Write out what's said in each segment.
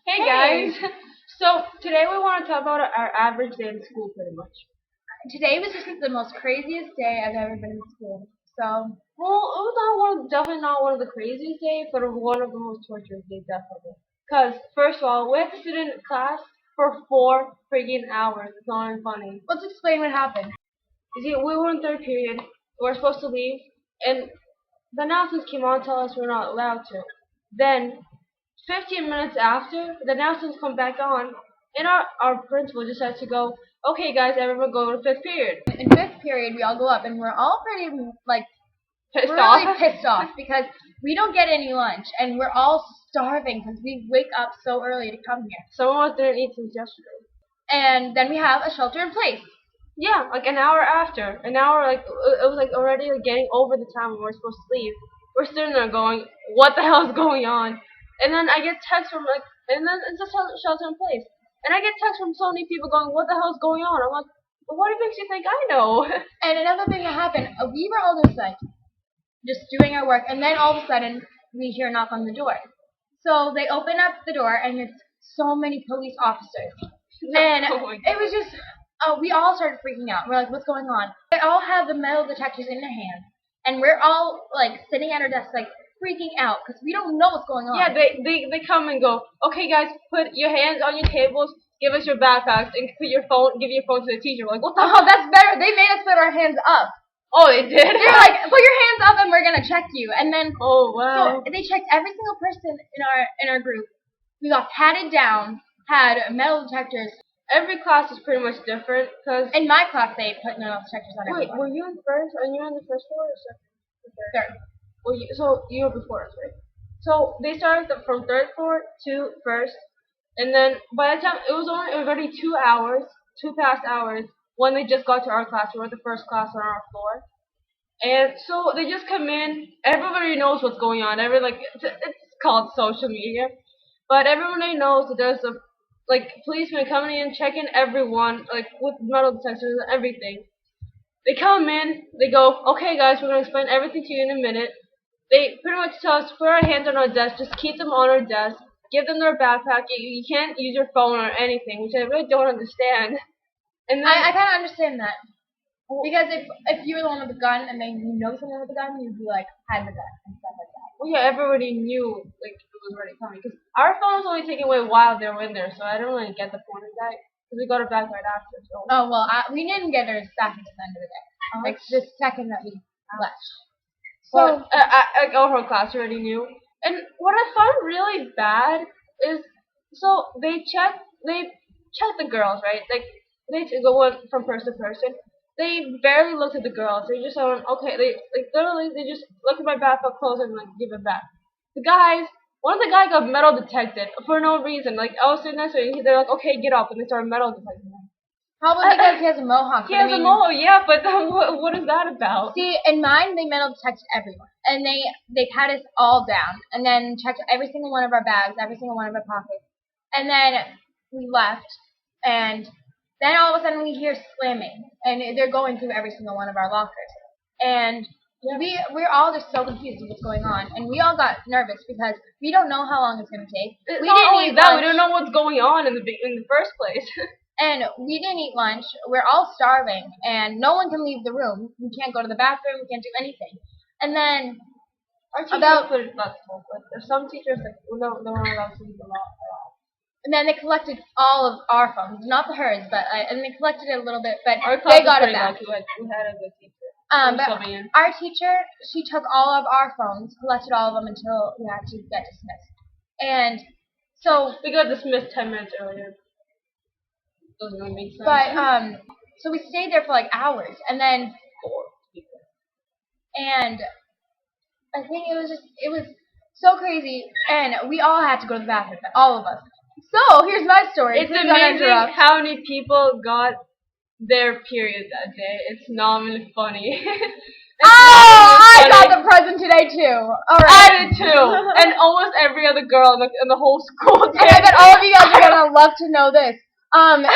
Hey guys! So today we want to talk about our average day in school, pretty much. Today was just the most craziest day I've ever been in school. So, Well, it was not definitely not one of the craziest days, but one of the most torturous days, definitely. Cause first of all, we had to sit in class for 4 freaking hours. It's not even funny. let's explain what happened. You see, we were in third period. We were supposed to leave, and the announcements came on to tell us we're not allowed to. Then 15 minutes after, the announcements come back on, and our principal decided to go, okay, guys, everyone go to fifth period. In fifth period, we all go up, and we're all pretty, Pissed really off. pissed off because we don't get any lunch, and we're all starving because we wake up so early to come here. Some of us didn't eat since yesterday. And then we have a shelter in place. Yeah, like an hour after. An hour, like, it was like already like, getting over the time when we were supposed to leave. We're sitting there going, what the hell is going on? And then I get text from, like, and then it's a shelter in place. And I get text from so many people going, what the hell is going on? I'm like, well, what makes you think I know? And another thing that happened, we were all just doing our work, and then all of a sudden, we hear a knock on the door. So they open up the door, and it's so many police officers. And Oh my it was just, we all started freaking out. We're like, what's going on? They all have the metal detectors in their hands, and we're all like sitting at our desks, like freaking out because we don't know what's going on. Yeah, they come and go, okay, guys, put your hands on your tables, give us your backpacks, and give your phone to the teacher. We're like, what the Oh, that's better. They made us put our hands up. Oh, they did? They're like, put your hands up, and we're gonna check you. And then, oh, wow. so they checked every single person in our group. We got patted down, had metal detectors. Every class is pretty much different, because... In my class, they put metal detectors on Wait, everyone. were you in first? Are you on the first floor or second? Third. Well, so you were before us, right? So they started from third floor to first, and then by the time it was already 2 hours, 2 past hours, when they just got to our class. We were the first class on our floor, and so they just come in. Everybody knows what's going on. It's called social media, but everybody knows that there's a policemen coming in, checking everyone, like with metal detectors and everything. They come in, they go, okay guys, we're gonna explain everything to you in a minute. They pretty much tell us put our hands on our desk, just keep them on our desk, give them their backpack. You can't use your phone or anything, which I really don't understand. And then I kind of understand that. Because if you were the one with the gun and then you know someone with a gun, you'd be like, hide the gun and stuff like that. well, yeah, everybody knew like it was already coming because our phone was only taken away while they were in there, so I didn't really get the point of that because we got it back right after. So. Oh, well, we didn't get ours back until the end of the day. Like the second that we left. So our whole class already knew. And what I found really bad is so they check the girls, right? Like they go from person to person. They barely looked at the girls. They just went, okay. They literally they just looked at my backpack clothes and like give it back. The guys, one of the guys got metal detected for no reason. Like I was sitting next to him, they're like, okay, get up, and they started metal detecting him. Probably because he has a mohawk. He has a mohawk, yeah, but what is that about? See, in mine, they metal detected everyone. And they pat us all down. And then checked every single one of our bags, every single one of our pockets. And then we left. And then all of a sudden we hear slamming. And they're going through every single one of our lockers. And we're all just so confused with what's going on. And we all got nervous because we don't know how long it's going to take. We don't know what's going on in the first place. And we didn't eat lunch. We're all starving, and no one can leave the room. We can't go to the bathroom. We can't do anything. And then our teachers put it flexible, but there's some teachers that they weren't allowed to leave the lot at all. And then they collected all of our phones, not the hers, but and they collected it a little bit, but our they got it back. We had a good teacher. But our teacher, she took all of our phones, collected all of them until we had to get dismissed. And so we got dismissed 10 minutes earlier. Doesn't really make sense. But so we stayed there for like hours, and then I think it was so crazy, and we all had to go to the bathroom, all of us. So here's my story. It's amazing how many people got their period that day. It's not really funny. I got the present today too. All right. I did too, and almost every other girl in the whole school did. And I bet all of you guys are gonna love to know this. In the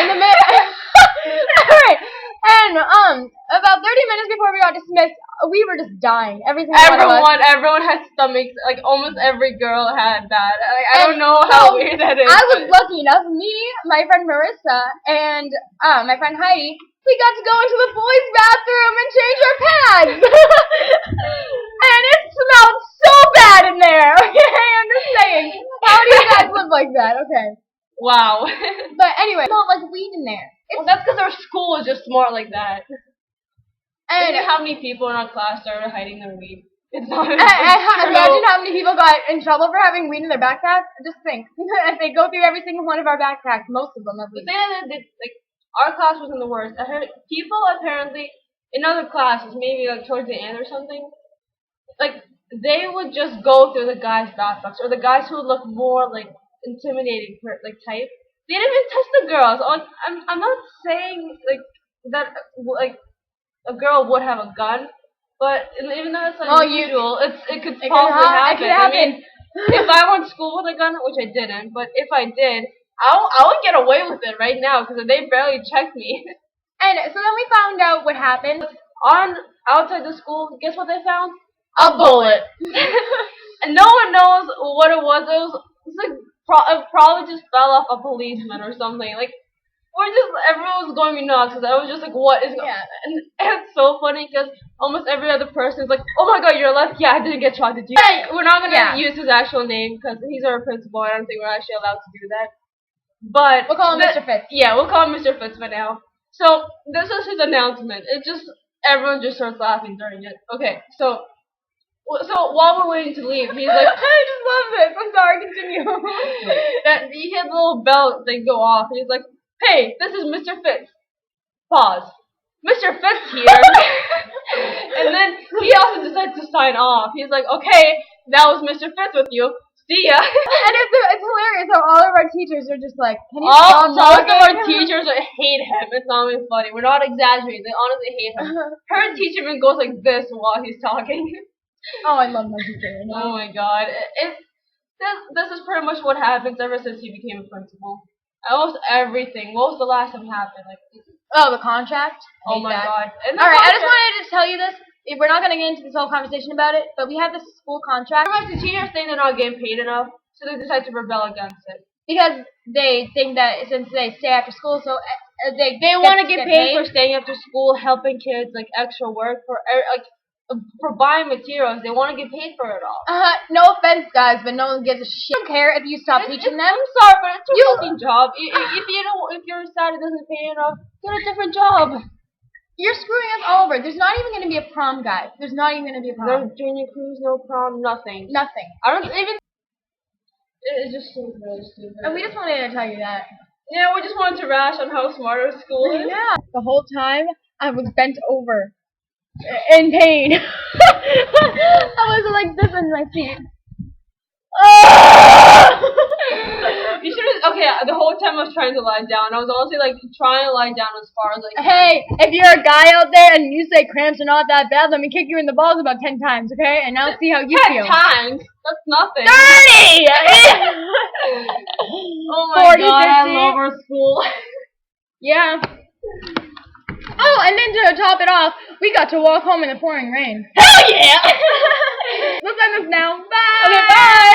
Alright, And about 30 minutes before we got dismissed, we were just dying. Every single one of us. Everyone had stomachs. Like almost every girl had that. I don't know so how weird that is. I was lucky enough. Me, my friend Marissa, and my friend Heidi, we got to go into the boys' bathroom and change our pads. And it smelled so bad in there. Okay, I'm just saying. How do you guys live like that? Okay. Wow. But anyway, it smelled like weed in there. Well, that's because our school is just smart like that. And think how many people in our class started hiding their weed. It's not imagine how many people got in trouble for having weed in their backpack. Just think. If they go through every single one of our backpacks, most of them at least. Like our class wasn't the worst. I heard people apparently in other classes, maybe like towards the end or something, like they would just go through the guys' backpacks or the guys who would look more like intimidating like type. They didn't even touch the girls. I'm not saying like that like a girl would have a gun, but even though it's unusual, it could possibly happen. I mean, if I went to school with a gun, which I didn't, but if I did, I would get away with it right now because they barely checked me. And so then we found out what happened. Outside the school, guess what they found? A bullet. And no one knows what it was. It like it probably just fell off a policeman or something. Like everyone was going nuts because I was just like, what is going on? And it's so funny because almost every other person is like, oh my god, you're left. Yeah, I didn't get shot. Did you? We're not gonna use his actual name because he's our principal. I don't think we're actually allowed to do that. But we'll call him Mr. Fitz. Yeah, we'll call him Mr. Fitz for now. So this is his announcement. Everyone just starts laughing during it. Okay, so while we're waiting to leave, he's like, I just love this. I'm sorry, continue. He had a little bell thing go off. And he's like, hey, this is Mr. Fitz. Pause. Mr. Fitz here. And then he also decides to sign off. He's like, okay, that was Mr. Fitz with you. See ya. And it's hilarious how all of our teachers are just like, can you stop talking? Most of our teachers hate him. It's not even funny. We're not exaggerating. They honestly hate him. Her teacher even goes like this while he's talking. Oh, I love my teacher. Oh my god. This is pretty much what happens ever since he became a principal. Almost everything. What was the last time it happened? The contract. Oh my god. Alright, I just wanted to tell you this. We're not going to get into this whole conversation about it, but we have this school contract. Pretty much the teachers think they're not getting paid enough, so they decide to rebel against it. Because they think that since they stay after school, so they want to get paid for staying after school, helping kids, like extra work for buying materials. They want to get paid for it all. No offense, guys, but no one gives a shit. I don't care if you stop teaching them. I'm sorry, but it's your fucking job. If you're sad it doesn't pay enough, get a different job. You're screwing us all over. There's not even going to be a prom, guys. There's not even going to be a prom. No junior cruise, no prom, nothing. Nothing. I don't even. It's just so really stupid. And we just wanted to tell you that. Yeah, we just wanted to rash on how smart our school is. Yeah. The whole time I was bent over in pain. I was like this in my seat. You should have. Okay, the whole time I was trying to lie down. I was honestly like trying to lie down as far as like. Hey, if you're a guy out there and you say cramps are not that bad, let me kick you in the balls about 10 times, okay? And I'll see how you feel. 10 times? That's nothing. 30! Oh my 40, god, 50. I love our school. Yeah. Oh, and then to top it off, we got to walk home in the pouring rain. Hell yeah! Let's end this now. Bye! Okay, bye!